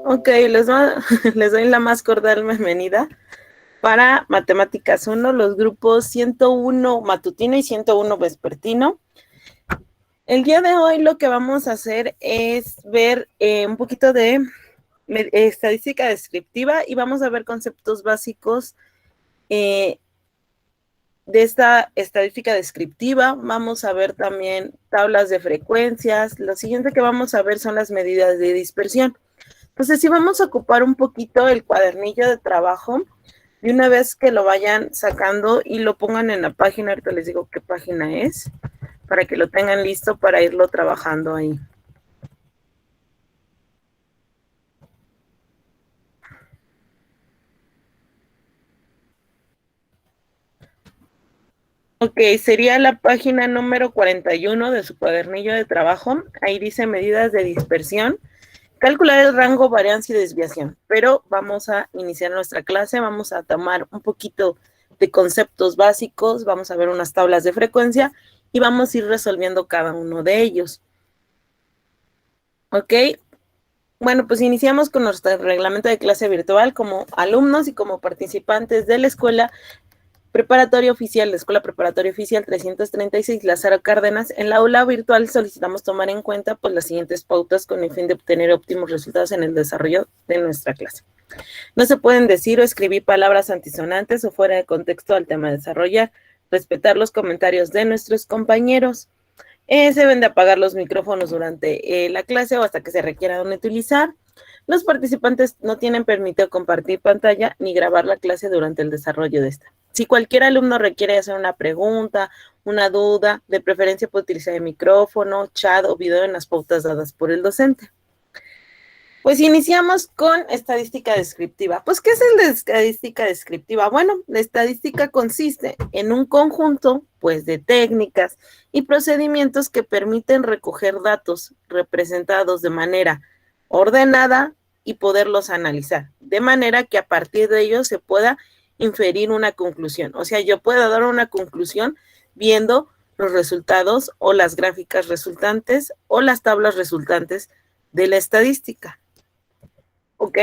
Ok, les doy la más cordial bienvenida para Matemáticas 1, los grupos 101 matutino y 101 vespertino. El día de hoy lo que vamos a hacer es ver un poquito de estadística descriptiva y vamos a ver conceptos básicos de esta estadística descriptiva. Vamos a ver también tablas de frecuencias. Lo siguiente que vamos a ver son las medidas de dispersión. Entonces, sí vamos a ocupar un poquito el cuadernillo de trabajo y una vez que lo vayan sacando y lo pongan en la página, ahorita les digo qué página es, para que lo tengan listo para irlo trabajando ahí. Ok, sería la página número 41 de su cuadernillo de trabajo. Ahí dice medidas de dispersión. Calcular el rango, variancia y desviación. Pero vamos a iniciar nuestra clase, vamos a tomar un poquito de conceptos básicos, vamos a ver unas tablas de frecuencia y vamos a ir resolviendo cada uno de ellos. Ok, bueno, pues iniciamos con nuestro reglamento de clase virtual como alumnos y como participantes de la escuela preparatoria oficial, la Escuela Preparatoria Oficial 336 Lázaro Cárdenas. En la aula virtual solicitamos tomar en cuenta pues las siguientes pautas con el fin de obtener óptimos resultados en el desarrollo de nuestra clase. No se pueden decir o escribir palabras antisonantes o fuera de contexto al tema a desarrollar. Respetar los comentarios de nuestros compañeros. Se deben de apagar los micrófonos durante la clase o hasta que se requieran utilizar. Los participantes no tienen permitido compartir pantalla ni grabar la clase durante el desarrollo de esta. Si cualquier alumno requiere hacer una pregunta, una duda, de preferencia puede utilizar el micrófono, chat o video en las pautas dadas por el docente. Pues iniciamos con estadística descriptiva. Pues, ¿qué es la estadística descriptiva? Bueno, la estadística consiste en un conjunto, pues, de técnicas y procedimientos que permiten recoger datos representados de manera ordenada y poderlos analizar, de manera que a partir de ellos se pueda inferir una conclusión. O sea, yo puedo dar una conclusión viendo los resultados o las gráficas resultantes o las tablas resultantes de la estadística. ¿Ok?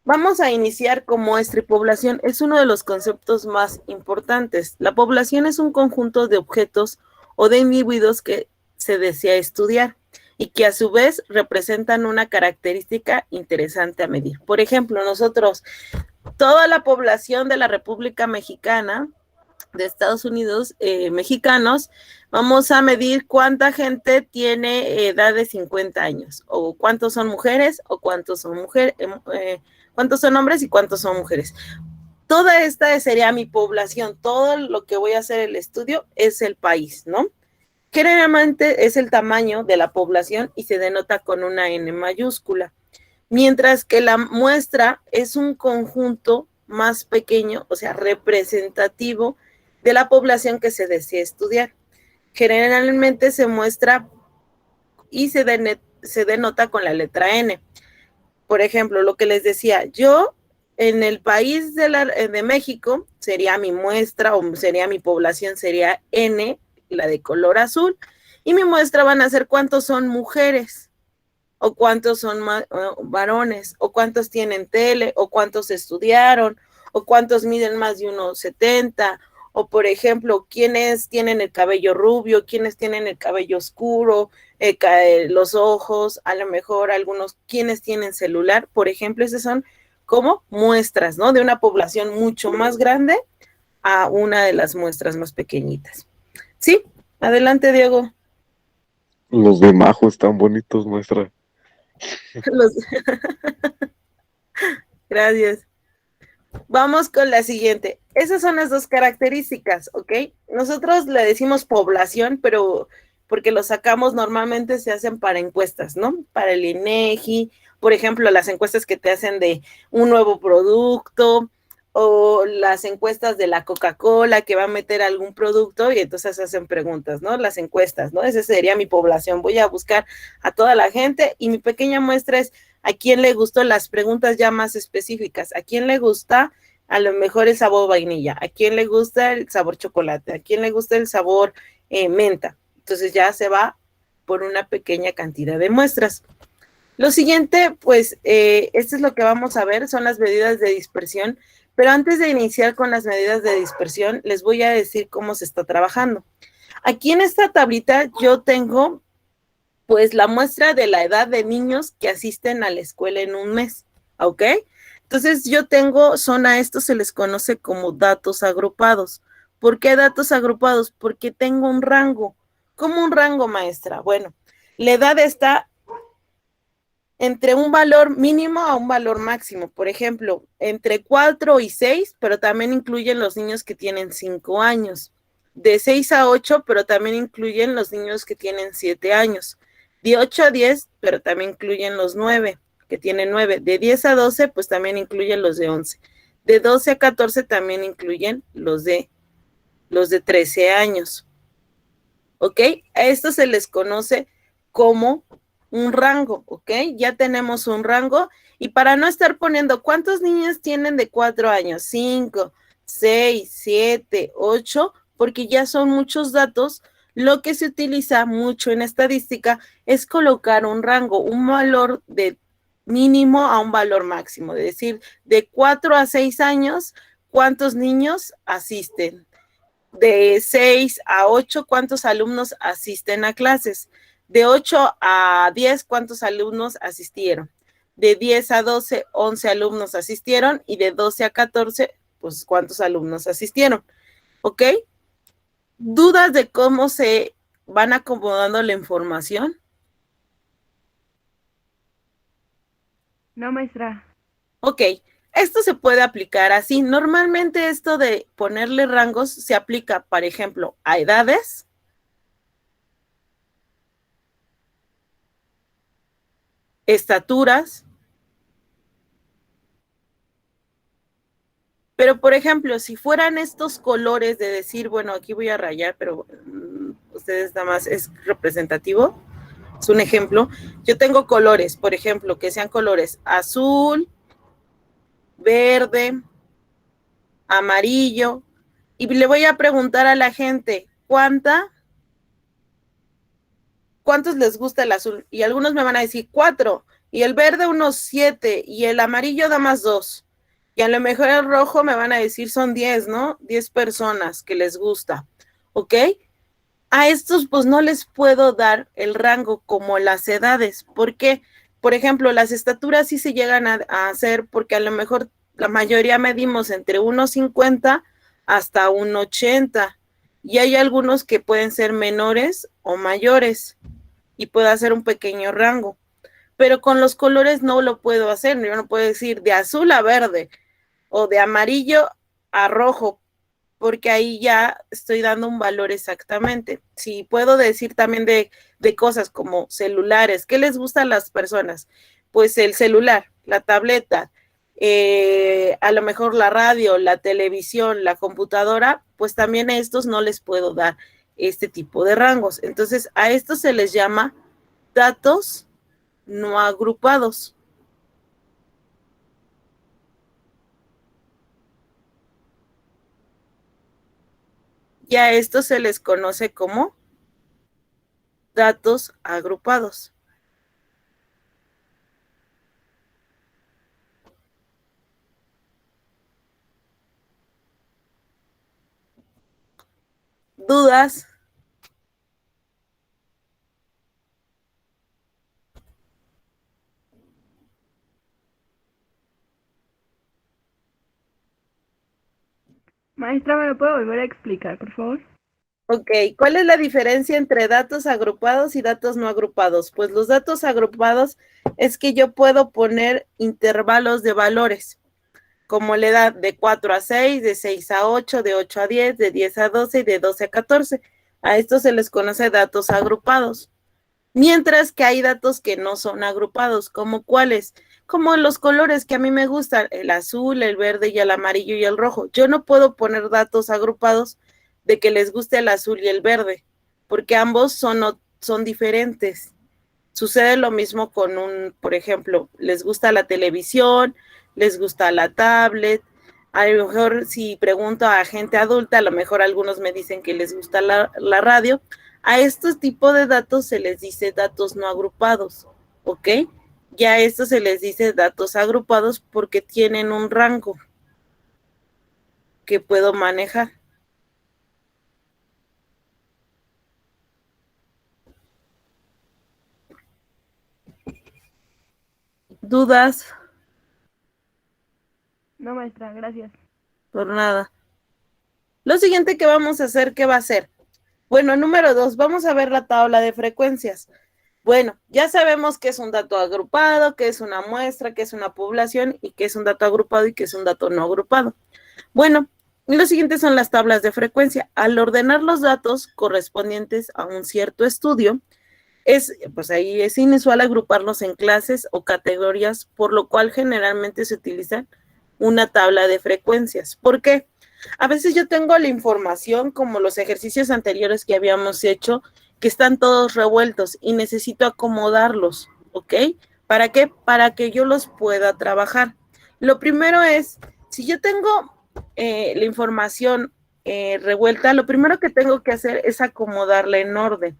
Vamos a iniciar con muestra y población. Es uno de los conceptos más importantes. La población es un conjunto de objetos o de individuos que se desea estudiar y que a su vez representan una característica interesante a medir. Por ejemplo, nosotros, toda la población de la República Mexicana, de Estados Unidos, mexicanos, vamos a medir cuánta gente tiene edad de 50 años, o cuántos son mujeres, o cuántos son cuántos son hombres y cuántos son mujeres. Toda esta sería mi población, todo lo que voy a hacer el estudio es el país, ¿no? Generalmente es el tamaño de la población y se denota con una N mayúscula, mientras que la muestra es un conjunto más pequeño, o sea, representativo de la población que se desea estudiar. Generalmente se muestra y se denota con la letra N. Por ejemplo, lo que les decía, yo en el país de México sería mi muestra o sería mi población, sería N, la de color azul, y mi muestra van a ser cuántos son mujeres, o cuántos son varones, o cuántos tienen tele, o cuántos estudiaron, o cuántos miden más de 1,70, o por ejemplo, quiénes tienen el cabello rubio, quiénes tienen el cabello oscuro, los ojos, a lo mejor algunos, quiénes tienen celular, por ejemplo, esas son como muestras, ¿no? De una población mucho más grande a una de las muestras más pequeñitas. Sí, adelante, Diego. Los de Majo están bonitos, maestra. Los... Gracias. Vamos con la siguiente. Esas son las dos características, ¿ok? Nosotros le decimos población, pero porque lo sacamos normalmente se hacen para encuestas, ¿no? Para el INEGI, por ejemplo, las encuestas que te hacen de un nuevo producto o las encuestas de la Coca-Cola que va a meter algún producto y entonces hacen preguntas, ¿no? Las encuestas, ¿no? Esa sería mi población. Voy a buscar a toda la gente y mi pequeña muestra es a quién le gustó, las preguntas ya más específicas, a quién le gusta a lo mejor el sabor vainilla, a quién le gusta el sabor chocolate, a quién le gusta el sabor menta. Entonces ya se va por una pequeña cantidad de muestras. Lo siguiente, pues, esto es lo que vamos a ver, son las medidas de dispersión, pero antes de iniciar con las medidas de dispersión, les voy a decir cómo se está trabajando. Aquí en esta tablita yo tengo, pues, la muestra de la edad de niños que asisten a la escuela en un mes, ¿ok? Entonces yo tengo, a estos se les conoce como datos agrupados. ¿Por qué datos agrupados? Porque tengo un rango. ¿Cómo un rango, maestra? Bueno, la edad está entre un valor mínimo a un valor máximo. Por ejemplo, entre 4 y 6, pero también incluyen los niños que tienen 5 años. De 6 a 8, pero también incluyen los niños que tienen 7 años. De 8 a 10, pero también incluyen los 9, que tienen 9. De 10 a 12, pues también incluyen los de 11. De 12 a 14 también incluyen los de 13 años. ¿Ok? A esto se les conoce como un rango, ¿ok? Ya tenemos un rango y para no estar poniendo cuántos niños tienen de 4 años, 5, 6, 7, 8, porque ya son muchos datos, lo que se utiliza mucho en estadística es colocar un rango, un valor de mínimo a un valor máximo, es decir, de 4 a 6 años, ¿cuántos niños asisten? De 6 a 8, ¿cuántos alumnos asisten a clases? De 8 a 10, ¿cuántos alumnos asistieron? De 10 a 12, 11 alumnos asistieron y de 12 a 14, pues ¿cuántos alumnos asistieron? ¿Ok? ¿Dudas de cómo se van acomodando la información? No, maestra. Ok, esto se puede aplicar así. Normalmente esto de ponerle rangos se aplica, por ejemplo, a edades, estaturas. Pero, por ejemplo, si fueran estos colores de decir, bueno, aquí voy a rayar, pero ustedes nada más es representativo, es un ejemplo. Yo tengo colores, por ejemplo, que sean colores azul, verde, amarillo, y le voy a preguntar a la gente, ¿cuántos les gusta el azul? Y algunos me van a decir 4, y el verde unos 7, y el amarillo da más 2. Y a lo mejor el rojo me van a decir son 10, ¿no? 10 personas que les gusta, ¿ok? A estos pues no les puedo dar el rango como las edades. ¿Por qué? Por ejemplo, las estaturas sí se llegan a hacer porque a lo mejor la mayoría medimos entre 1,50 hasta 1,80 y hay algunos que pueden ser menores o mayores y puedo hacer un pequeño rango. Pero con los colores no lo puedo hacer, yo no puedo decir de azul a verde o de amarillo a rojo, porque ahí ya estoy dando un valor exactamente. Si puedo decir también de cosas como celulares, ¿qué les gusta a las personas? Pues el celular, la tableta, a lo mejor la radio, la televisión, la computadora, pues también a estos no les puedo dar este tipo de rangos. Entonces, a estos se les llama datos no agrupados. Y a esto se les conoce como datos agrupados. ¿Dudas? Maestra, ¿me lo puede volver a explicar, por favor? Ok, ¿cuál es la diferencia entre datos agrupados y datos no agrupados? Pues los datos agrupados es que yo puedo poner intervalos de valores, como la edad de 4 a 6, de 6 a 8, de 8 a 10, de 10 a 12 y de 12 a 14. A estos se les conoce datos agrupados. Mientras que hay datos que no son agrupados, ¿como cuáles? Como los colores que a mí me gustan, el azul, el verde y el amarillo y el rojo. Yo no puedo poner datos agrupados de que les guste el azul y el verde, porque ambos son diferentes. Sucede lo mismo con por ejemplo, les gusta la televisión, les gusta la tablet. A lo mejor si pregunto a gente adulta, a lo mejor algunos me dicen que les gusta la radio. A estos tipos de datos se les dice datos no agrupados, ¿ok? Ya a esto se les dice datos agrupados porque tienen un rango que puedo manejar. ¿Dudas? No, maestra, gracias. Por nada. Lo siguiente que vamos a hacer, ¿qué va a ser? Bueno, número 2, vamos a ver la tabla de frecuencias. Bueno, ya sabemos que es un dato agrupado, que es una muestra, que es una población y que es un dato agrupado y que es un dato no agrupado. Bueno, lo siguiente son las tablas de frecuencia. Al ordenar los datos correspondientes a un cierto estudio, pues ahí es inusual agruparlos en clases o categorías, por lo cual generalmente se utiliza una tabla de frecuencias. ¿Por qué? A veces yo tengo la información como los ejercicios anteriores que habíamos hecho, que están todos revueltos y necesito acomodarlos, ¿ok? ¿Para qué? Para que yo los pueda trabajar. Lo primero es, si yo tengo la información revuelta, lo primero que tengo que hacer es acomodarla en orden.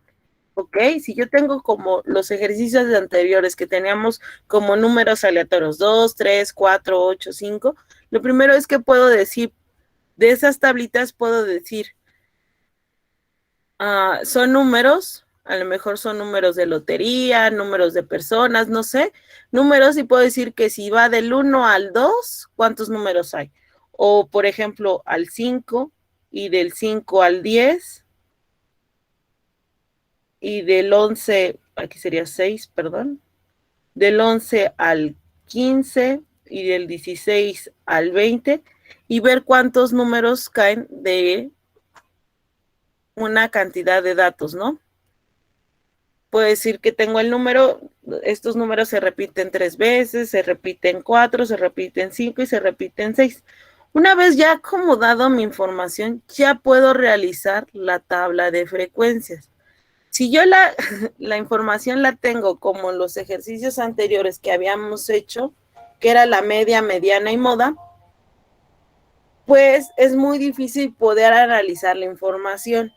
¿Ok? Si yo tengo como los ejercicios de anteriores que teníamos como números aleatorios, 2, 3, 4, 8, 5, lo primero es que puedo decir, de esas tablitas puedo decir, son números, a lo mejor son números de lotería, números de personas, no sé, números y puedo decir que si va del 1 al 2, ¿cuántos números hay? O, por ejemplo, al 5 y del 5 al 10 y del 11, aquí sería 6, perdón, del 11 al 15 y del 16 al 20 y ver cuántos números caen de una cantidad de datos, ¿no? Puedo decir que tengo el número, estos números se repiten 3 veces, se repiten 4, se repiten 5 y se repiten 6. Una vez ya acomodado mi información, ya puedo realizar la tabla de frecuencias. Si yo la información la tengo como los ejercicios anteriores que habíamos hecho, que era la media, mediana y moda, pues es muy difícil poder analizar la información.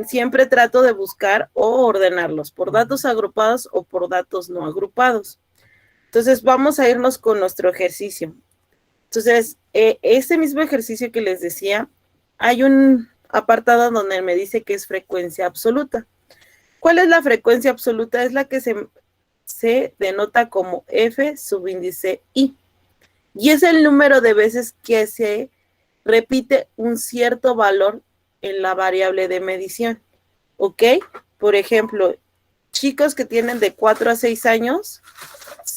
Siempre trato de buscar o ordenarlos por datos agrupados o por datos no agrupados. Entonces vamos a irnos con nuestro ejercicio. Entonces, este mismo ejercicio que les decía, hay un apartado donde me dice que es frecuencia absoluta. ¿Cuál es la frecuencia absoluta? Es la que se denota como F subíndice I. Y es el número de veces que se repite un cierto valor en la variable de medición. ¿Ok? Por ejemplo, chicos que tienen de 4 a 6 años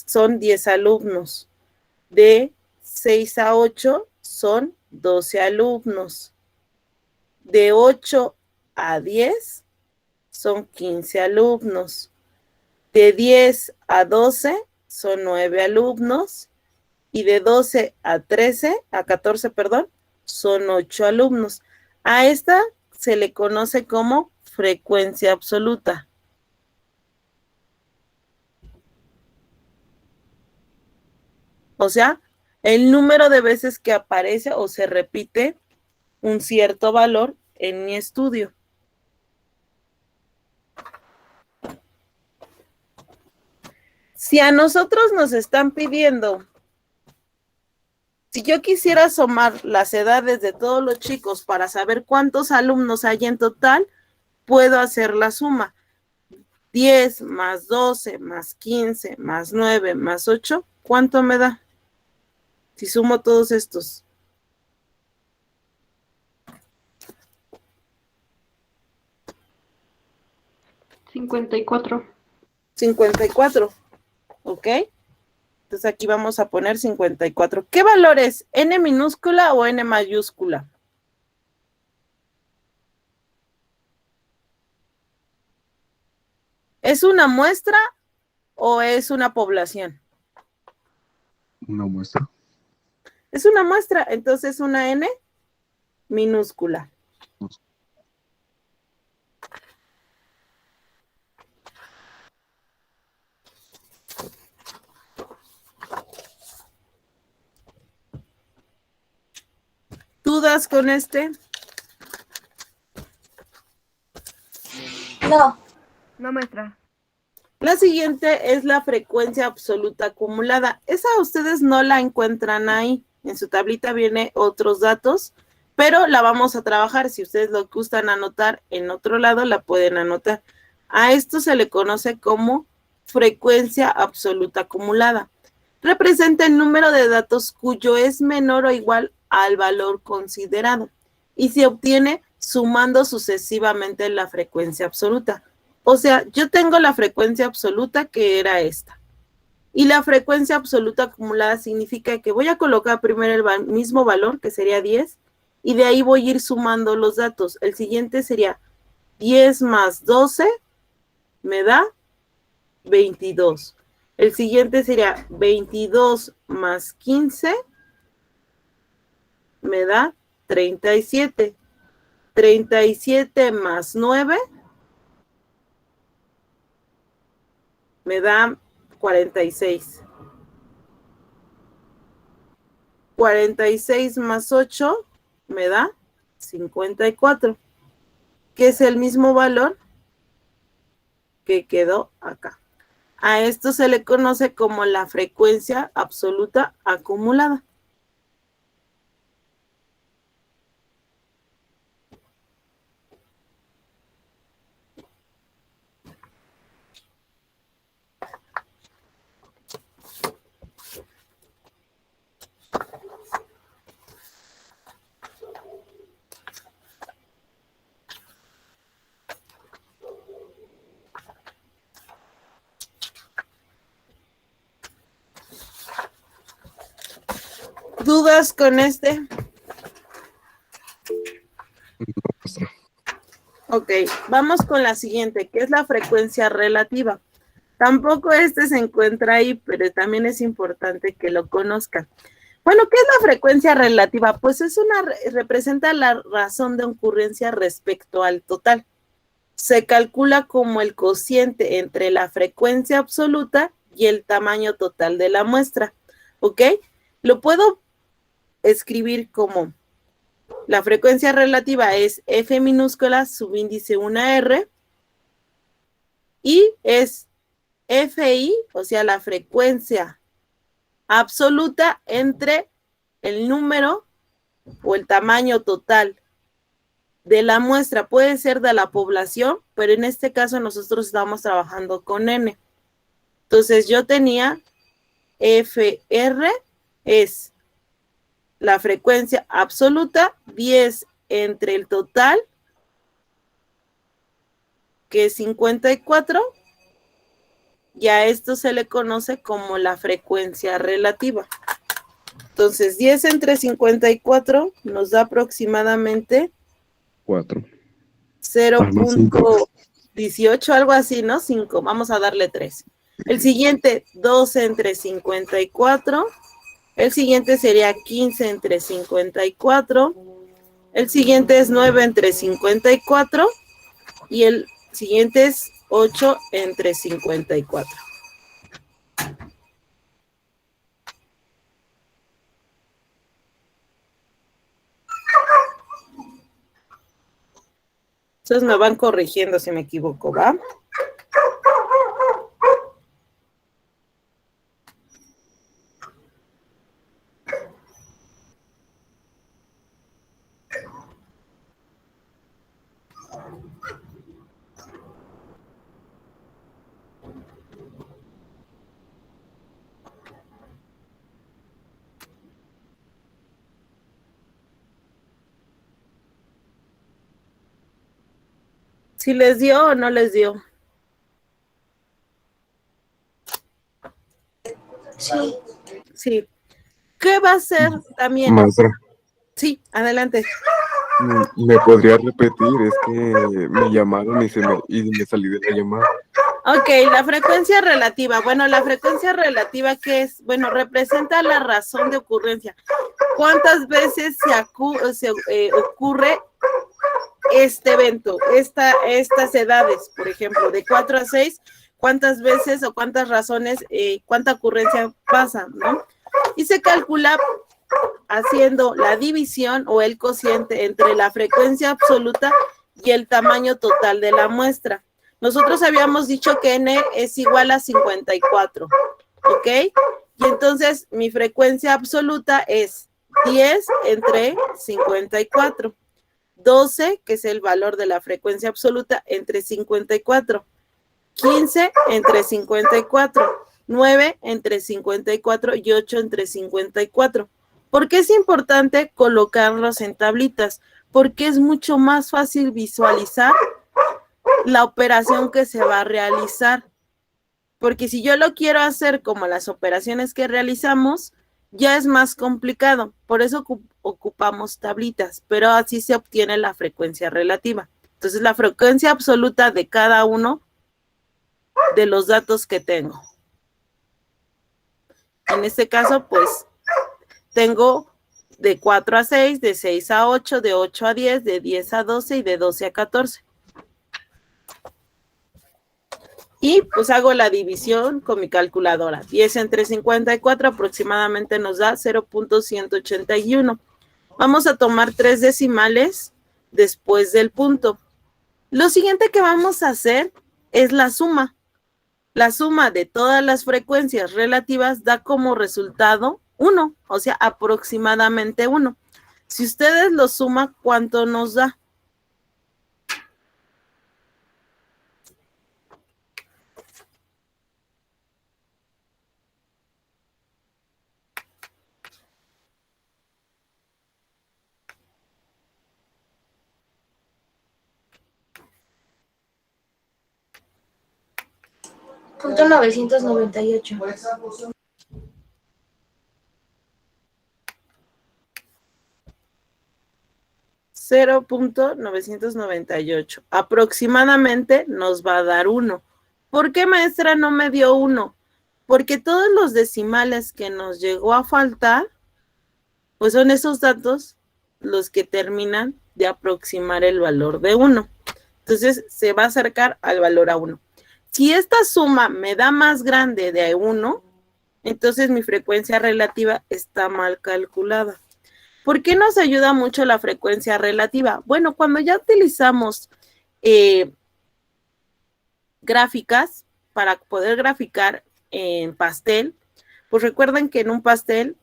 son 10 alumnos. De 6 a 8 son 12 alumnos. De 8 a 10 son 15 alumnos. De 10 a 12 son 9 alumnos y de 12 a 14, perdón, son 8 alumnos. A esta se le conoce como frecuencia absoluta. O sea, el número de veces que aparece o se repite un cierto valor en mi estudio. Si a nosotros nos están pidiendo, si yo quisiera sumar las edades de todos los chicos para saber cuántos alumnos hay en total, puedo hacer la suma. 10 más 12 más 15 más 9 más 8, ¿cuánto me da? Si sumo todos estos. 54. 54, ¿ok? Entonces aquí vamos a poner 54. ¿Qué valor es? ¿N minúscula o N mayúscula? ¿Es una muestra o es una población? Una muestra. Es una muestra, entonces una N minúscula. ¿Dudas con este? No, maestra. La siguiente es la frecuencia absoluta acumulada. Esa ustedes no la encuentran ahí. En su tablita viene otros datos, pero la vamos a trabajar. Si ustedes lo gustan anotar en otro lado, la pueden anotar. A esto se le conoce como frecuencia absoluta acumulada. Representa el número de datos cuyo es menor o igual al valor considerado y se obtiene sumando sucesivamente la frecuencia absoluta. O sea, yo tengo la frecuencia absoluta que era esta. Y la frecuencia absoluta acumulada significa que voy a colocar primero el mismo valor, que sería 10, y de ahí voy a ir sumando los datos. El siguiente sería 10 más 12 me da 22. El siguiente sería 22 más 15 me da 37. 37 más 9 me da 46. 46 más 8 me da 54, que es el mismo valor que quedó acá. A esto se le conoce como la frecuencia absoluta acumulada. ¿Dudas con este? Ok, vamos con la siguiente, que es la frecuencia relativa. Tampoco este se encuentra ahí, pero también es importante que lo conozcan. Bueno, ¿qué es la frecuencia relativa? Pues representa la razón de ocurrencia respecto al total. Se calcula como el cociente entre la frecuencia absoluta y el tamaño total de la muestra. ¿Ok? Lo puedo escribir como la frecuencia relativa es F minúscula subíndice 1R y es FI, o sea, la frecuencia absoluta entre el número o el tamaño total de la muestra. Puede ser de la población, pero en este caso nosotros estamos trabajando con N. Entonces yo tenía FR es la frecuencia absoluta, 10 entre el total, que es 54, y a esto se le conoce como la frecuencia relativa. Entonces, 10 entre 54 nos da aproximadamente 4. 0.18, algo así, ¿no? 5, vamos a darle 3. El siguiente, 12 entre 54. El siguiente sería 15 entre 54. El siguiente es 9 entre 54. Y el siguiente es 8 entre 54. Entonces me van corrigiendo si me equivoco, ¿va? ¿Si les dio o no les dio? Sí. Sí. ¿Qué va a ser también? Maestra, Sí, adelante. ¿me podría repetir? Es que me llamaron y me salí de la llamada. Ok, la frecuencia relativa. Bueno, la frecuencia relativa, ¿qué es? Bueno, representa la razón de ocurrencia. ¿Cuántas veces se ocurre este evento, estas edades, por ejemplo, de 4 a 6, cuántas veces o cuántas razones, cuánta ocurrencia pasa, ¿no? Y se calcula haciendo la división o el cociente entre la frecuencia absoluta y el tamaño total de la muestra. Nosotros habíamos dicho que n es igual a 54, ¿ok? Y entonces mi frecuencia absoluta es 10 entre 54. 12, que es el valor de la frecuencia absoluta, entre 54. 15 entre 54. 9 entre 54 y 8 entre 54. ¿Por qué es importante colocarlos en tablitas? Porque es mucho más fácil visualizar la operación que se va a realizar. Porque si yo lo quiero hacer como las operaciones que realizamos, ya es más complicado. Por eso ocupamos tablitas, pero así se obtiene la frecuencia relativa. Entonces, la frecuencia absoluta de cada uno de los datos que tengo. En este caso, pues, tengo de 4 a 6, de 6 a 8, de 8 a 10, de 10 a 12 y de 12 a 14. Y pues hago la división con mi calculadora. 10 entre 54 aproximadamente nos da 0.181. Vamos a tomar 3 decimales después del punto. Lo siguiente que vamos a hacer es la suma. La suma de todas las frecuencias relativas da como resultado 1, o sea, aproximadamente 1. Si ustedes lo suman, ¿cuánto nos da? Punto 998. 0.998. Aproximadamente nos va a dar 1. ¿Por qué, maestra, no me dio 1? Porque todos los decimales que nos llegó a faltar, pues son esos datos los que terminan de aproximar el valor de 1. Entonces, se va a acercar al valor a 1. Si esta suma me da más grande de 1, entonces mi frecuencia relativa está mal calculada. ¿Por qué nos ayuda mucho la frecuencia relativa? Bueno, cuando ya utilizamos gráficas para poder graficar en pastel, pues recuerden que en un pastel,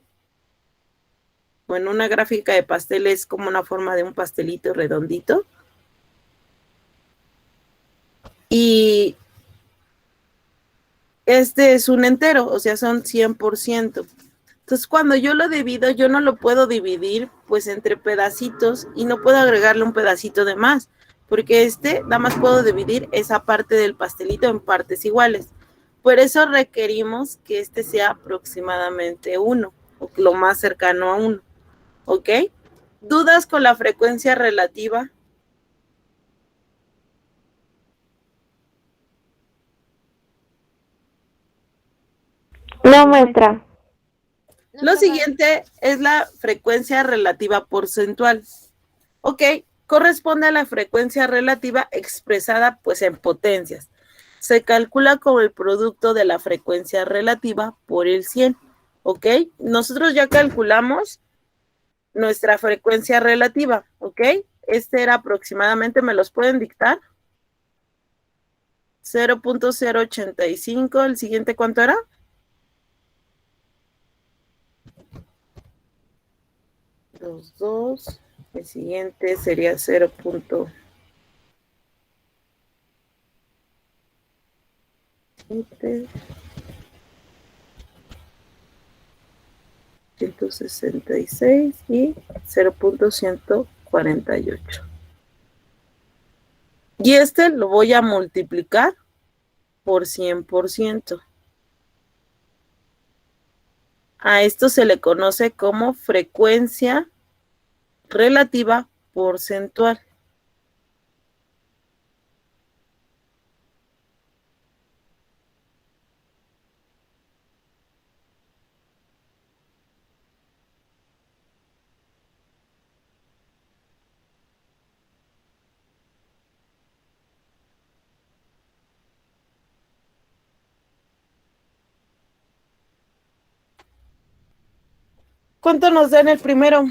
o en una gráfica de pastel es como una forma de un pastelito redondito. Y este es un entero, o sea, son 100%. Entonces, cuando yo lo divido, yo no lo puedo dividir pues entre pedacitos y no puedo agregarle un pedacito de más, porque nada más puedo dividir esa parte del pastelito en partes iguales. Por eso requerimos que este sea aproximadamente 1, o lo más cercano a 1, ¿ok? ¿Dudas con la frecuencia relativa? No, maestra. Lo siguiente es la frecuencia relativa porcentual. Ok, corresponde a la frecuencia relativa expresada pues en potencias. Se calcula como el producto de la frecuencia relativa por el 100. Ok, nosotros ya calculamos nuestra frecuencia relativa. Ok, este era aproximadamente, ¿me los pueden dictar? 0.085, ¿el siguiente cuánto era? Los dos. El siguiente sería 0.7. 166 y 0.148. Y este lo voy a multiplicar por 100%. A esto se le conoce como frecuencia relativa porcentual. ¿Cuánto nos da en el primero?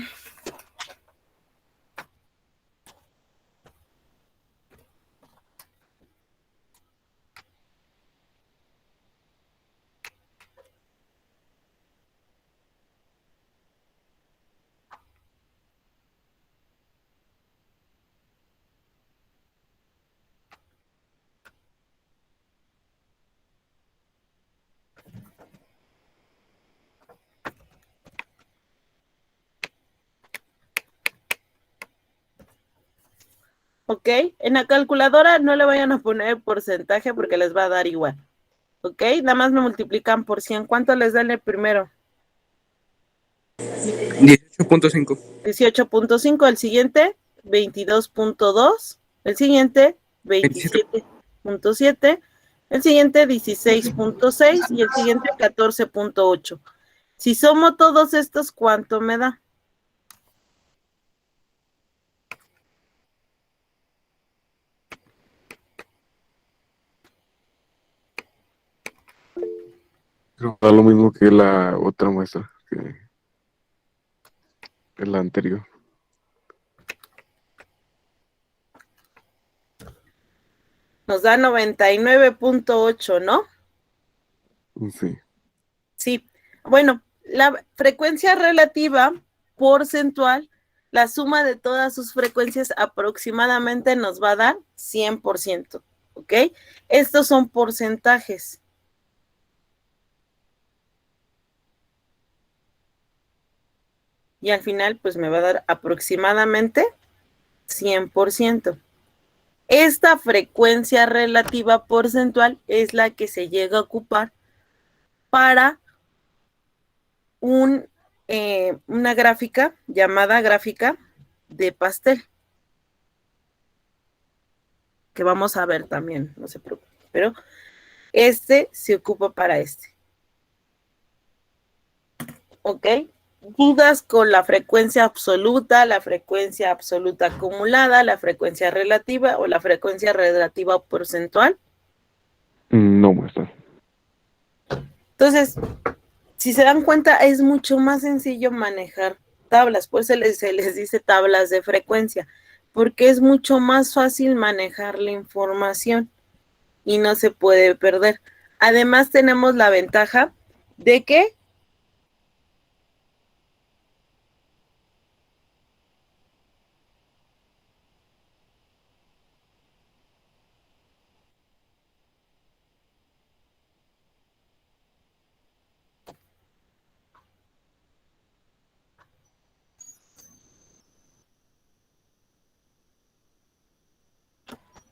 ¿ok? En la calculadora no le vayan a poner porcentaje porque les va a dar igual, ¿ok? Nada más me multiplican por 100. ¿Cuánto les da el primero? 18.5. 18.5. El siguiente, 22.2. El siguiente, 27.7. El siguiente, 16.6. Y el siguiente, 14.8. Si sumo todos estos, ¿cuánto me da? Creo que da lo mismo que la otra muestra, que la anterior. Nos da 99.8, ¿no? Sí. Sí. Bueno, la frecuencia relativa porcentual, la suma de todas sus frecuencias aproximadamente nos va a dar 100%, ¿ok? Estos son porcentajes. Y al final, pues me va a dar aproximadamente 100%. Esta frecuencia relativa porcentual es la que se llega a ocupar para una gráfica llamada gráfica de pastel, que vamos a ver también, no se preocupe, pero este se ocupa para este. ¿Ok? Dudas con la frecuencia absoluta acumulada, la frecuencia relativa o la frecuencia relativa porcentual. No muestra. Entonces, si se dan cuenta, es mucho más sencillo manejar tablas, pues se les dice tablas de frecuencia, porque es mucho más fácil manejar la información y no se puede perder. Además, tenemos la ventaja de que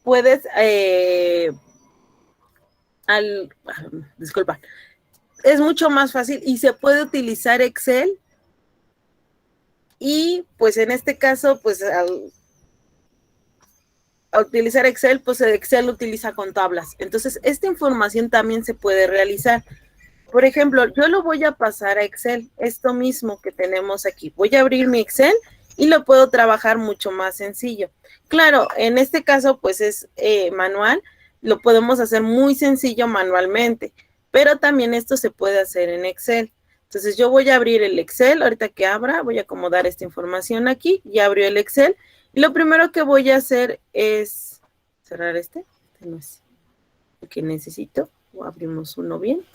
puedes, disculpa, es mucho más fácil y se puede utilizar Excel y pues en este caso, pues al utilizar Excel, pues Excel lo utiliza con tablas. Entonces, esta información también se puede realizar. Por ejemplo, yo lo voy a pasar a Excel, esto mismo que tenemos aquí. Voy a abrir mi Excel y lo puedo trabajar mucho más sencillo. Claro, en este caso, pues es manual, lo podemos hacer muy sencillo manualmente, pero también esto se puede hacer en Excel. Entonces, yo voy a abrir el Excel, ahorita que abra, voy a acomodar esta información aquí, ya abrió el Excel, y lo primero que voy a hacer es cerrar este no es el que necesito, o abrimos uno bien.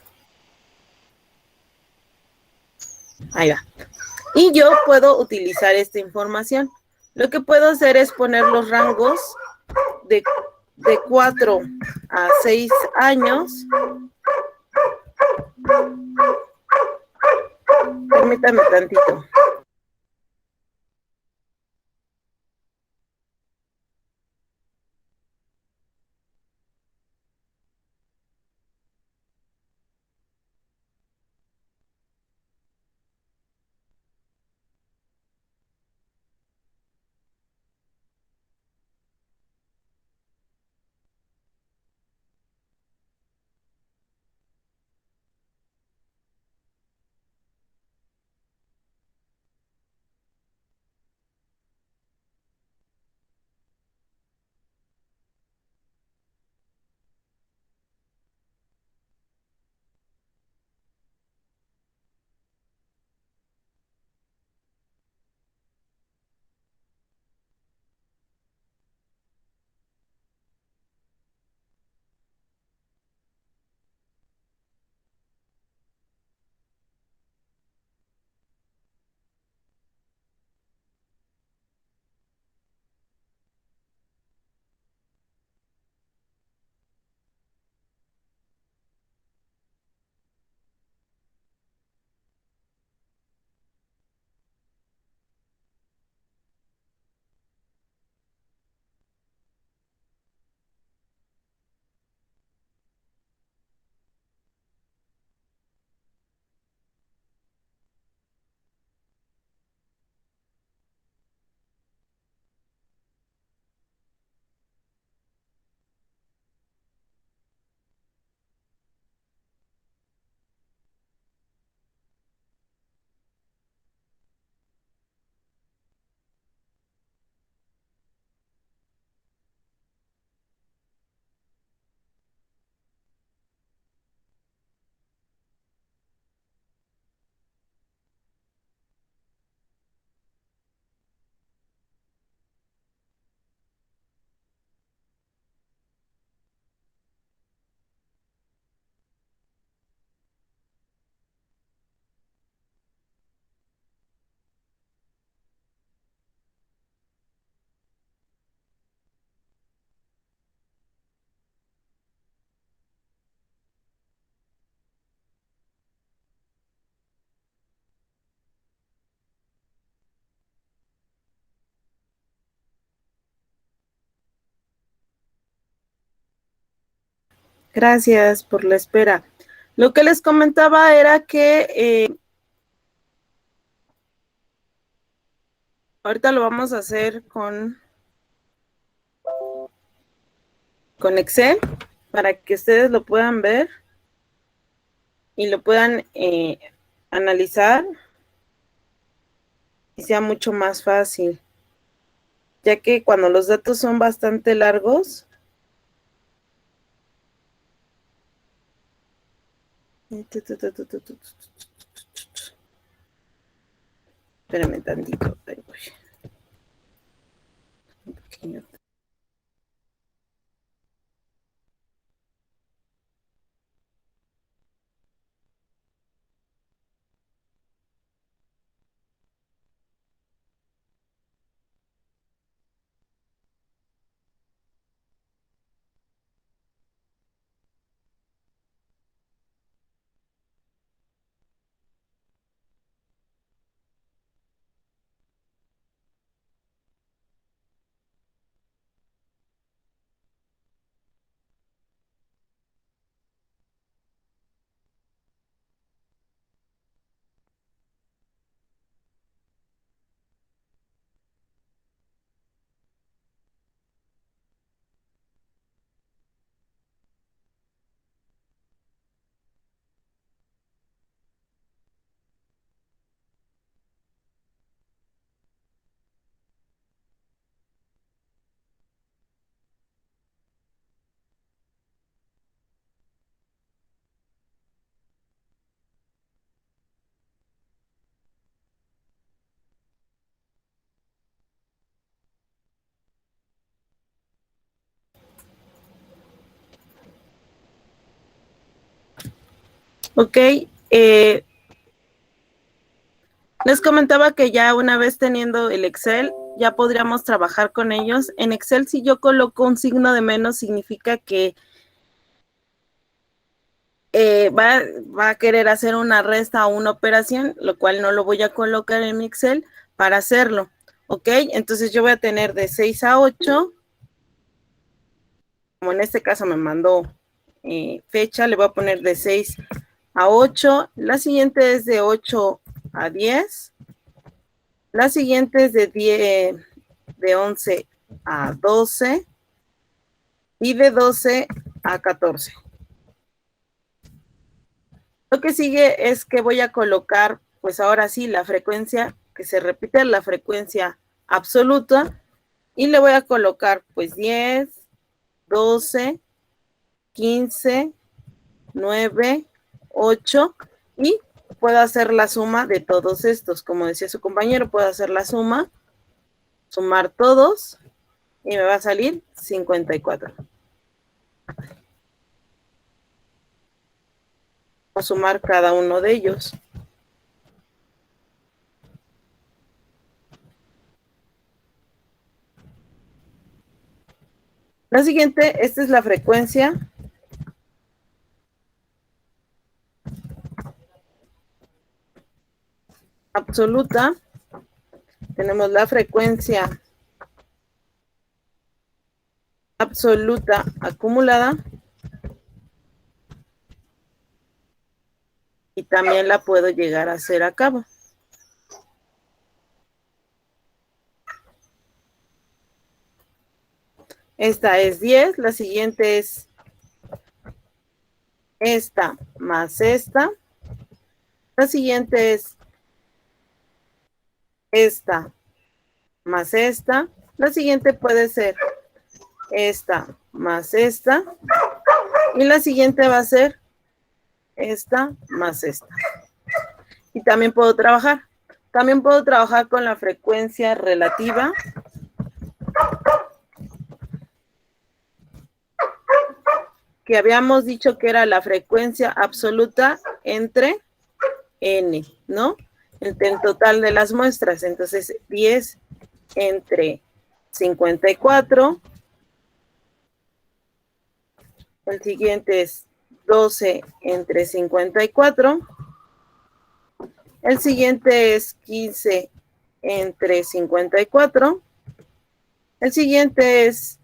Ahí va. Y yo puedo utilizar esta información. Lo que puedo hacer es poner los rangos de 4 a 6 años. Permítame tantito. Gracias por la espera. Lo que les comentaba era que ahorita lo vamos a hacer con Excel para que ustedes lo puedan ver y lo puedan analizar y sea mucho más fácil, ya que cuando los datos son bastante largos, espérame tantito, ahí voy. Un pequeño. Ok, les comentaba que ya una vez teniendo el Excel, ya podríamos trabajar con ellos. En Excel, si yo coloco un signo de menos, significa que va a querer hacer una resta o una operación, lo cual no lo voy a colocar en mi Excel para hacerlo. Ok, entonces yo voy a tener de 6 a 8, como en este caso me mandó fecha, le voy a poner de 6 a 8. La siguiente es de 8 a 10. La siguiente es de 11 a 12 y de 12 a 14. Lo que sigue es que voy a colocar, pues ahora sí, la frecuencia que se repite, la frecuencia absoluta, y le voy a colocar pues 10, 12, 15, 9, 8, y puedo hacer la suma de todos estos. Como decía su compañero, puedo hacer la suma, sumar todos, y me va a salir 54. Voy a sumar cada uno de ellos. La siguiente, esta es la frecuencia absoluta. Tenemos la frecuencia absoluta acumulada y también la puedo llegar a hacer a cabo. Esta es 10, la siguiente es esta más esta, la siguiente es esta más esta, la siguiente puede ser esta más esta, y la siguiente va a ser esta más esta. Y también puedo trabajar con la frecuencia relativa, que habíamos dicho que era la frecuencia absoluta entre n, ¿no? Entre el total de las muestras. Entonces, 10 entre 54. El siguiente es 12 entre 54. El siguiente es 15 entre 54. El siguiente es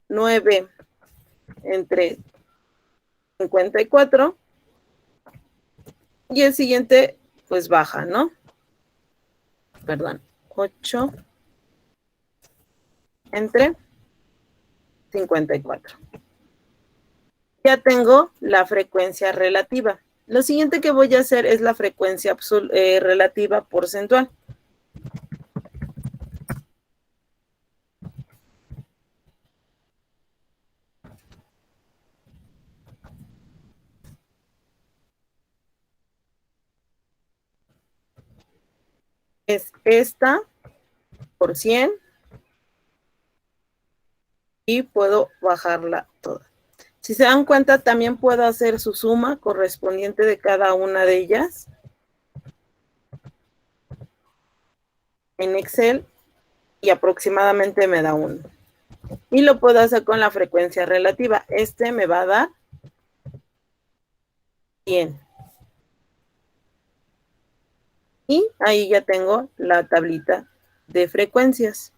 9 entre 54. Y el siguiente, pues baja, ¿no? Perdón, 8 entre 54. Ya tengo la frecuencia relativa. Lo siguiente que voy a hacer es la frecuencia relativa porcentual. Es esta por 100 y puedo bajarla toda. Si se dan cuenta, también puedo hacer su suma correspondiente de cada una de ellas en Excel y aproximadamente me da 1. Y lo puedo hacer con la frecuencia relativa. Este me va a dar 100. Y ahí ya tengo la tablita de frecuencias,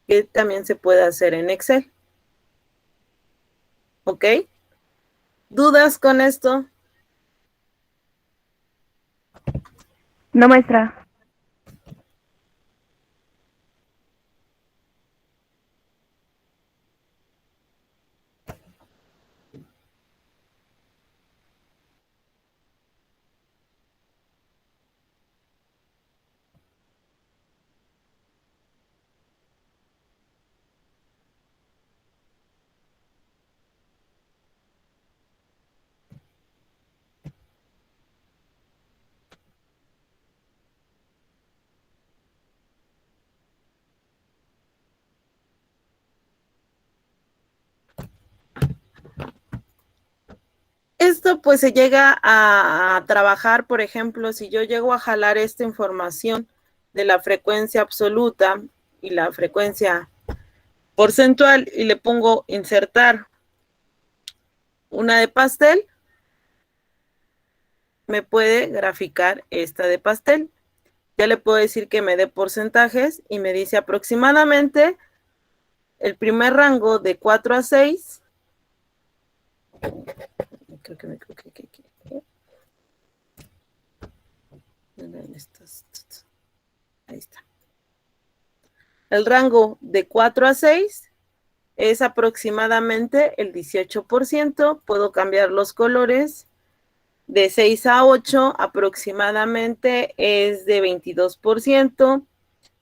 que también se puede hacer en Excel. ¿Ok? ¿Dudas con esto? No, maestra. Esto pues se llega a trabajar, por ejemplo, si yo llego a jalar esta información de la frecuencia absoluta y la frecuencia porcentual y le pongo insertar una de pastel, me puede graficar esta de pastel. Ya le puedo decir que me dé porcentajes y me dice aproximadamente el primer rango de 4 a 6. Creo que me equivoqué aquí. Ahí está. El rango de 4 a 6 es aproximadamente el 18%. Puedo cambiar los colores. De 6 a 8 aproximadamente es de 22%.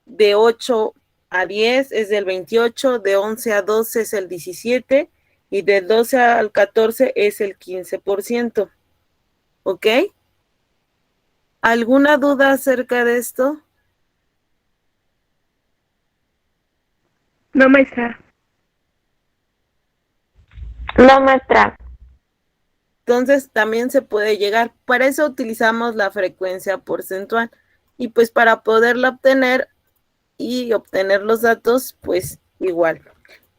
De 8 a 10 es del 28%. De 11 a 12 es el 17%. Y de 12 al 14 es el 15%. ¿Ok? ¿Alguna duda acerca de esto? No, maestra. No, maestra. Entonces también se puede llegar. Para eso utilizamos la frecuencia porcentual. Y pues para poderla obtener y obtener los datos, pues igual.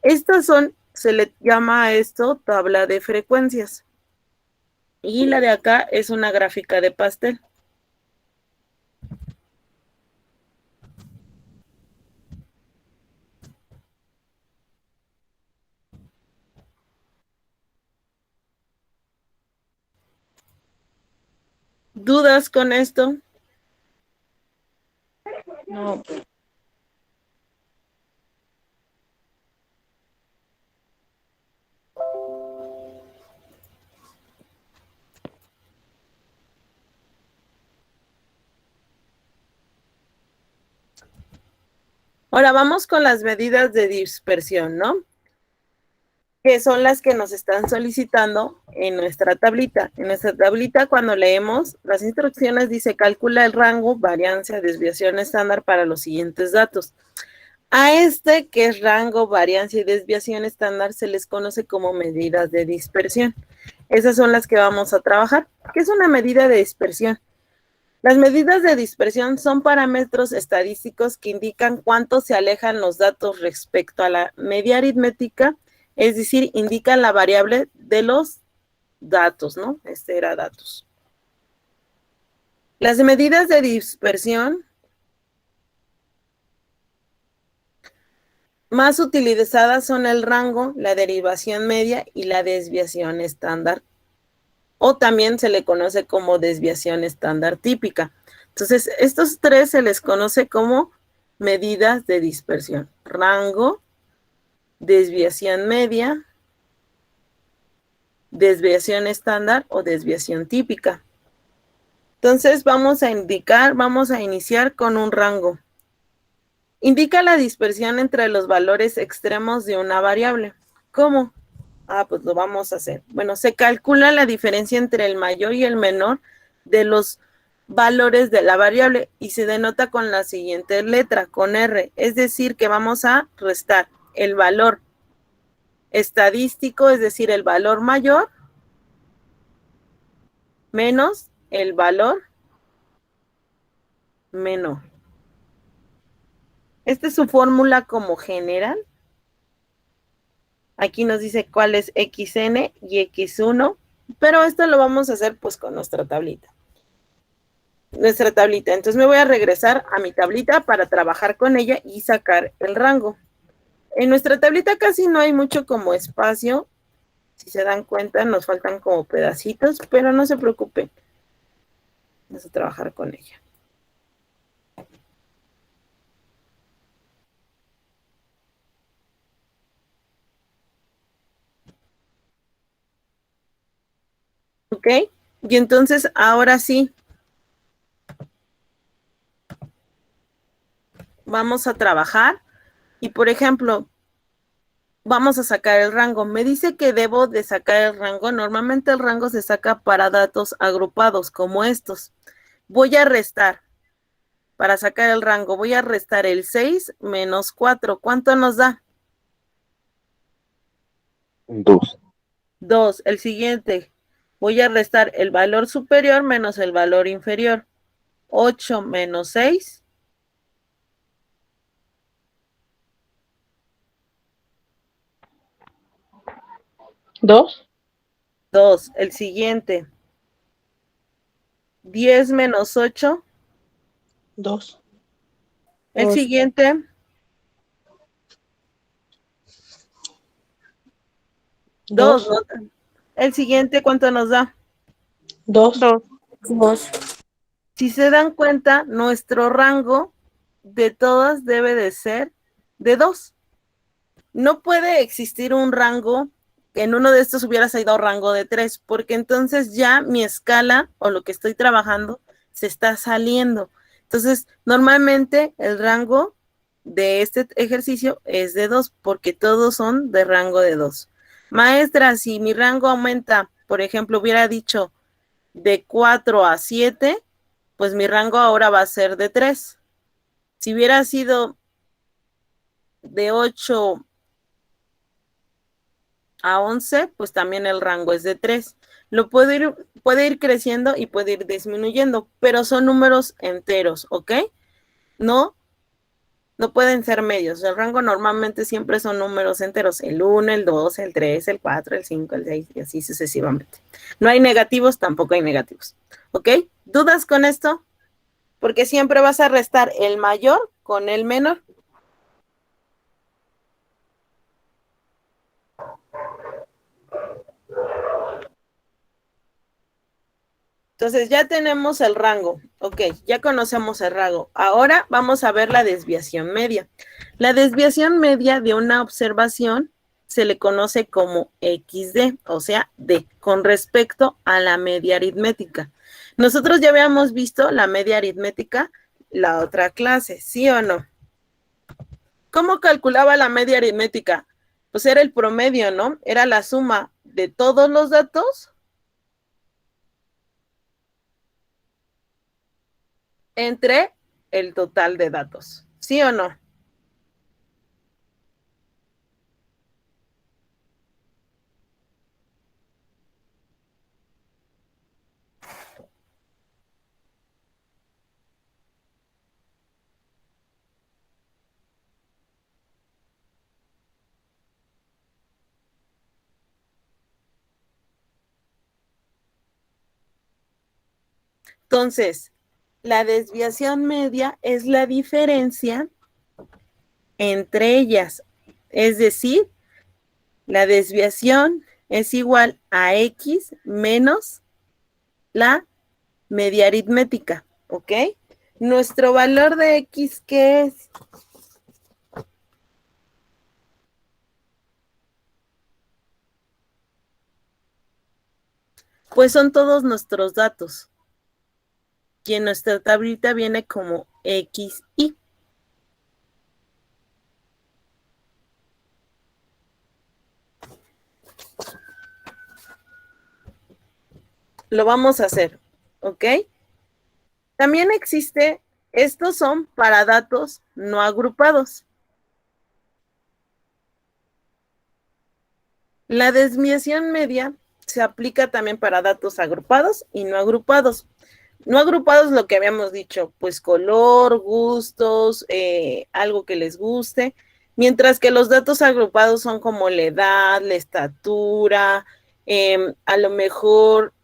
Estas son, se le llama a esto tabla de frecuencias. Y la de acá es una gráfica de pastel. ¿Dudas con esto? No. Ahora vamos con las medidas de dispersión, ¿no? Que son las que nos están solicitando en nuestra tablita. En nuestra tablita, cuando leemos las instrucciones, dice calcula el rango, variancia, desviación estándar para los siguientes datos. A este, que es rango, variancia y desviación estándar, se les conoce como medidas de dispersión. Esas son las que vamos a trabajar. ¿Qué es una medida de dispersión? Las medidas de dispersión son parámetros estadísticos que indican cuánto se alejan los datos respecto a la media aritmética, es decir, indican la variable de los datos, ¿no? Este era datos. Las medidas de dispersión más utilizadas son el rango, la derivación media y la desviación estándar, o también se le conoce como desviación estándar típica. Entonces, estos tres se les conoce como medidas de dispersión: rango, desviación media, desviación estándar o desviación típica. Entonces, vamos a iniciar con un rango. Indica la dispersión entre los valores extremos de una variable. ¿Cómo? Pues lo vamos a hacer. Bueno, se calcula la diferencia entre el mayor y el menor de los valores de la variable y se denota con la siguiente letra, con R. Es decir, que vamos a restar el valor estadístico, es decir, el valor mayor, menos el valor menor. Esta es su fórmula como general. Aquí nos dice cuál es xn y x1, pero esto lo vamos a hacer pues con nuestra tablita. Entonces me voy a regresar a mi tablita para trabajar con ella y sacar el rango. En nuestra tablita casi no hay mucho como espacio. Si se dan cuenta, nos faltan como pedacitos, pero no se preocupen. Vamos a trabajar con ella. ¿Ok? Y entonces, ahora sí, vamos a trabajar. Y, por ejemplo, vamos a sacar el rango. Me dice que debo de sacar el rango. Normalmente el rango se saca para datos agrupados, como estos. Voy a restar. Para sacar el rango, voy a restar el 6 menos 4. ¿Cuánto nos da? 2. 2. El siguiente. Voy a restar el valor superior menos el valor inferior. 8 menos 6. 2. 2. El siguiente. 10 menos 8. 2. El siguiente. 2. El siguiente, ¿cuánto nos da? 2. 2. Si se dan cuenta, nuestro rango de todas debe de ser de 2. No puede existir un rango que en uno de estos hubiera salido rango de 3, porque entonces ya mi escala o lo que estoy trabajando se está saliendo. Entonces, normalmente el rango de este ejercicio es de 2, porque todos son de rango de 2. Maestra, si mi rango aumenta, por ejemplo, hubiera dicho de 4 a 7, pues mi rango ahora va a ser de 3. Si hubiera sido de 8 a 11, pues también el rango es de 3. Puede ir creciendo y puede ir disminuyendo, pero son números enteros, ¿ok? No pueden ser medios. El rango normalmente siempre son números enteros. El 1, el 2, el 3, el 4, el 5, el 6 y así sucesivamente. No hay negativos, tampoco hay negativos. ¿Ok? ¿Dudas con esto? Porque siempre vas a restar el mayor con el menor. Entonces ya tenemos el rango. Ok, ya conocemos el rango. Ahora vamos a ver la desviación media. La desviación media de una observación se le conoce como XD, o sea, D, con respecto a la media aritmética. Nosotros ya habíamos visto la media aritmética la otra clase, ¿sí o no? ¿Cómo calculaba la media aritmética? Pues era el promedio, ¿no? Era la suma de todos los datos entre el total de datos, ¿sí o no? Entonces, la desviación media es la diferencia entre ellas. Es decir, la desviación es igual a X menos la media aritmética, ¿ok? Nuestro valor de X, ¿qué es? Pues son todos nuestros datos. Y en nuestra tablita viene como XY. Lo vamos a hacer, ¿ok? También existe, estos son para datos no agrupados. La desviación media se aplica también para datos agrupados y no agrupados. No agrupados, lo que habíamos dicho, pues color, gustos, algo que les guste, mientras que los datos agrupados son como la edad, la estatura, a lo mejor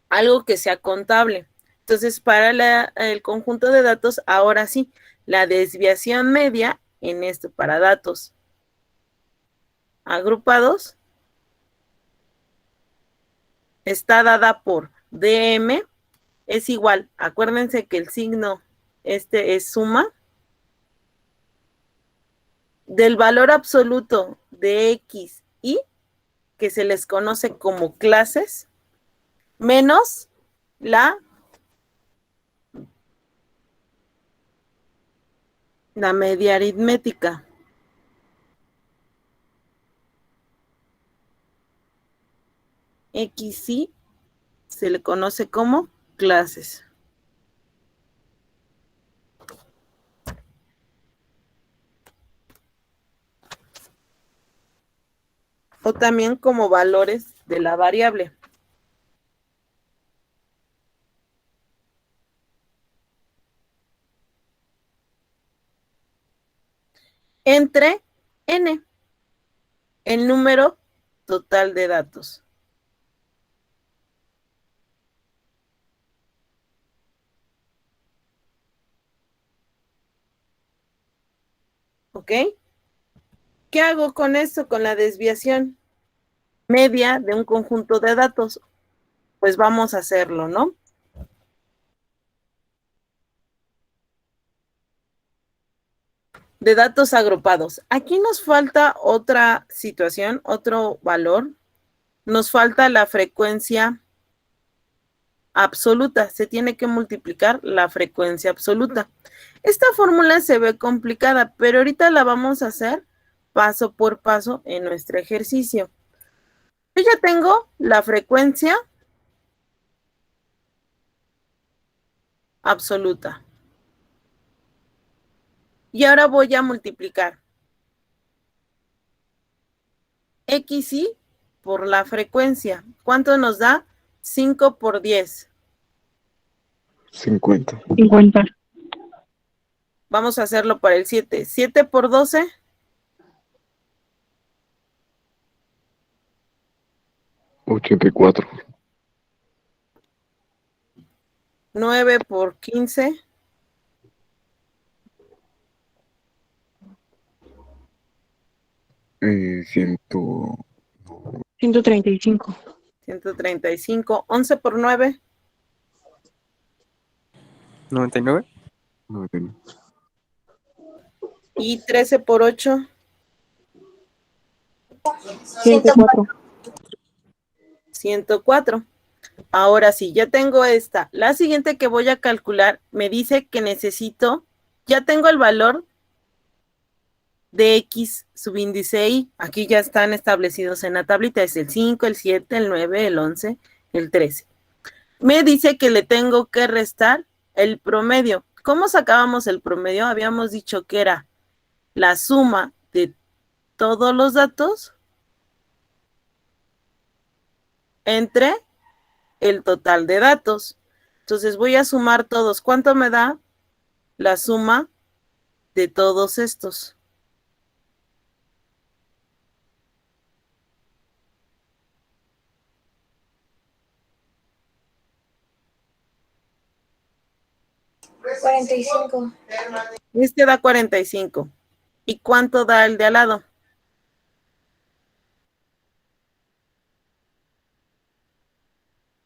algo que sea contable. Entonces, para el conjunto de datos, ahora sí, la desviación media en esto para datos agrupados está dada por DM, es igual, acuérdense que el signo este es suma del valor absoluto de X y que se les conoce como clases, menos la media aritmética. XY se le conoce como clases. O también como valores de la variable. Entre N, el número total de datos. ¿Ok? ¿Qué hago con esto, con la desviación media de un conjunto de datos? Pues vamos a hacerlo, ¿no? De datos agrupados. Aquí nos falta otra situación, otro valor. Nos falta la frecuencia absoluta. Se tiene que multiplicar la frecuencia absoluta. Esta fórmula se ve complicada, pero ahorita la vamos a hacer paso por paso en nuestro ejercicio. Yo ya tengo la frecuencia absoluta. Y ahora voy a multiplicar XY por la frecuencia. ¿Cuánto nos da? 5 por 10. 50. 50. Vamos a hacerlo para el 7. 7 por 12. 84. 9 por 15. 100. 135. 135. 11 por 9. 99. 99. Y 13 por 8. 104. 104. Ahora sí, ya tengo esta. La siguiente que voy a calcular me dice que necesito, ya tengo el valor de X subíndice Y. Aquí ya están establecidos en la tablita. Es el 5, el 7, el 9, el 11, el 13. Me dice que le tengo que restar el promedio. ¿Cómo sacábamos el promedio? Habíamos dicho que era la suma de todos los datos entre el total de datos. Entonces voy a sumar todos. ¿Cuánto me da la suma de todos estos? $45. Este da 45. ¿Y cuánto da el de al lado?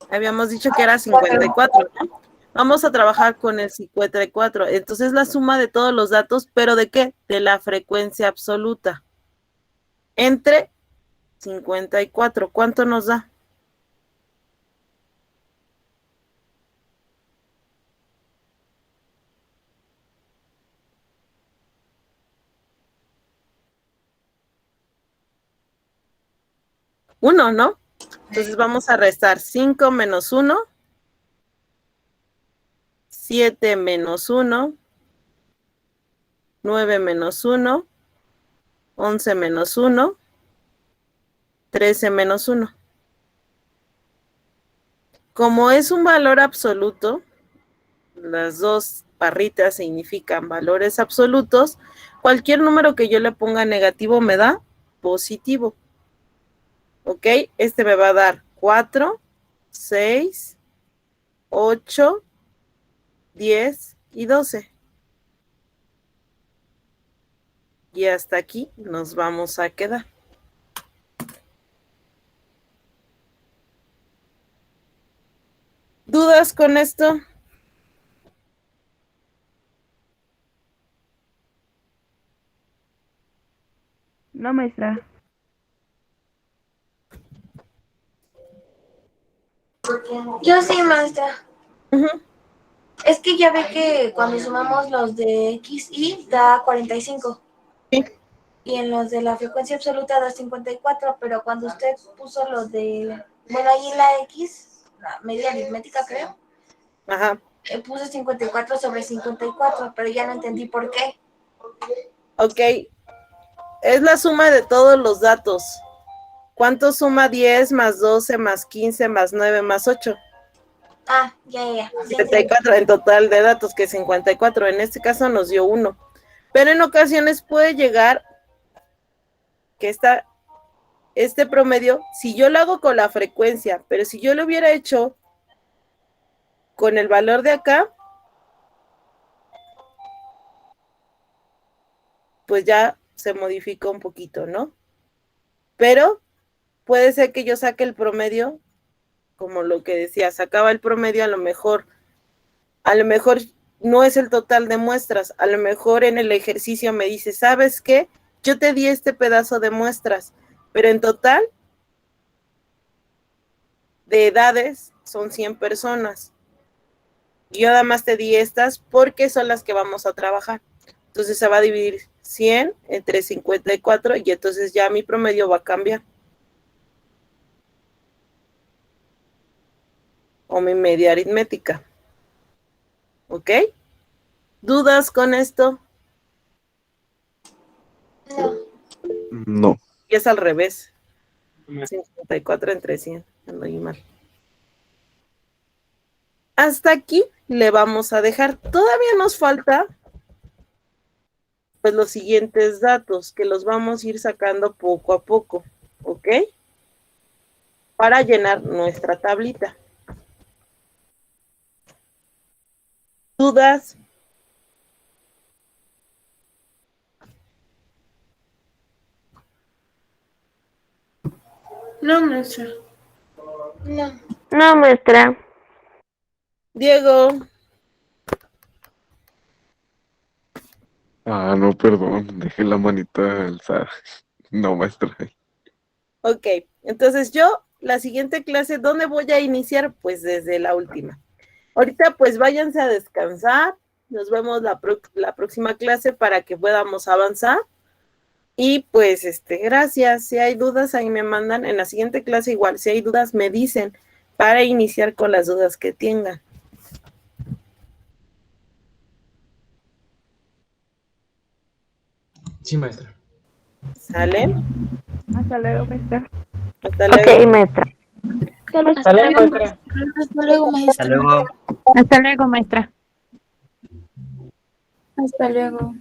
Habíamos dicho que era 54, ¿no? Vamos a trabajar con el 54. Entonces la suma de todos los datos, ¿pero de qué? De la frecuencia absoluta. Entre 54. ¿Cuánto nos da? Uno, ¿no? Entonces vamos a restar 5 menos 1, 7 menos 1, 9 menos 1, 11 menos 1, 13 menos 1. Como es un valor absoluto, las dos barritas significan valores absolutos, cualquier número que yo le ponga negativo me da positivo. ¿Ok? Este me va a dar 4, 6, 8, 10 y 12. Y hasta aquí nos vamos a quedar. ¿Dudas con esto? No, maestra. Yo sí, maestra. Ujú. Es que ya ve que cuando sumamos los de X y da 45. Sí. Y en los de la frecuencia absoluta da 54, pero cuando usted puso los de, bueno, ahí en la X, la media aritmética creo, Ajá. puse 54 sobre 54, pero ya no entendí por qué. Ok. Es la suma de todos los datos. ¿Cuánto suma 10 más 12 más 15 más 9 más 8? Ah, ya. 54 en total de datos, que es 54. En este caso nos dio 1. Pero en ocasiones puede llegar que este promedio, si yo lo hago con la frecuencia, pero si yo lo hubiera hecho con el valor de acá, pues ya se modifica un poquito, ¿no? Pero puede ser que yo saque el promedio, como lo que decía, sacaba el promedio, a lo mejor no es el total de muestras, a lo mejor en el ejercicio me dice, ¿sabes qué? Yo te di este pedazo de muestras, pero en total de edades son 100 personas. Yo nada más te di estas porque son las que vamos a trabajar. Entonces se va a dividir 100 entre 54 y entonces ya mi promedio va a cambiar. O mi media aritmética. ¿Ok? ¿Dudas con esto? No. No. Y es al revés. 54 entre 100. Ando ahí mal. Hasta aquí le vamos a dejar. Todavía nos falta pues los siguientes datos que los vamos a ir sacando poco a poco. ¿Ok? Para llenar nuestra tablita. ¿Dudas? No, maestra. No. No, maestra. Diego. Ah, no, perdón. Dejé la manita alzada. No, maestra. Ok, entonces yo, la siguiente clase, ¿dónde voy a iniciar? Pues desde la última. Ahorita pues váyanse a descansar, nos vemos la próxima clase para que podamos avanzar. Y pues, gracias. Si hay dudas, ahí me mandan. En la siguiente clase igual, si hay dudas, me dicen para iniciar con las dudas que tengan. Sí, maestra. ¿Sale? Hasta luego, maestra. Hasta luego. Ok, maestra. Hasta luego, maestra. Hasta luego, maestra. Hasta luego. Hasta luego, maestra. Hasta luego.